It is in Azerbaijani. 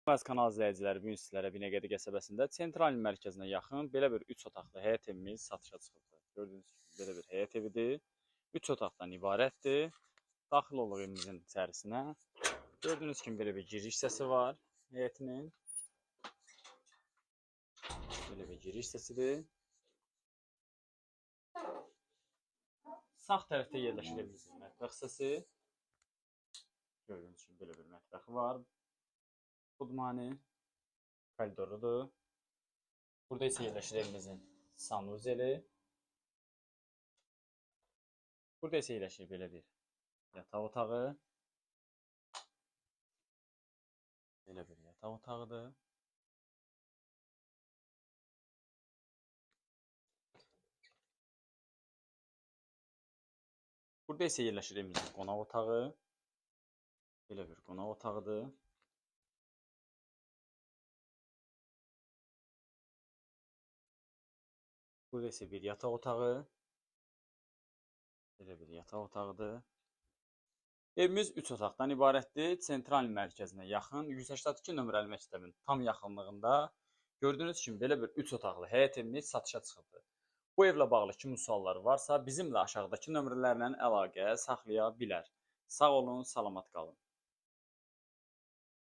Bəzi kanal izləyiciləri bu gün sizlərə Binəqədi qəsəbəsində sentral mərkəzinə yaxın belə bir 3 otaqlı həyət evimiz satışa çıxıbdır. Gördüyünüz kimi belə bir həyət evidir. 3 otaqdan ibarətdir. Daxil oluq evimizin içərisinə. Gördüyünüz kimi belə bir giriş hissəsi var həyətinin. Belə bir giriş hissəsidir. Sağ tərəfdə yerləşir evimizin mətbəx hissəsi. Gördüyünüz kimi belə bir mətbəxi var. Budmani koridorudur. Burada isə yerləşir evimizin sanuzeli. Burada isə yerləşir belə bir yataq otağı. Belə bir yataq otağıdır. Burada isə yerləşir evimizin qonaq otağı. Belə bir qonaq otağıdır. Burada isə bir yataq otağı. Belə bir yataq otağıdır. Evimiz 3 otaqdan ibarətdir. Sentral mərkəzinə yaxın 182 nömrəli məktəbin tam yaxınlığında. Gördüyünüz kimi belə bir 3 otaqlı həyət evimiz satışa çıxıbdır. Bu evlə bağlı kimi sualları varsa bizimlə aşağıdakı nömrələrlə əlaqə saxlaya bilər. Sağ olun, salamat qalın.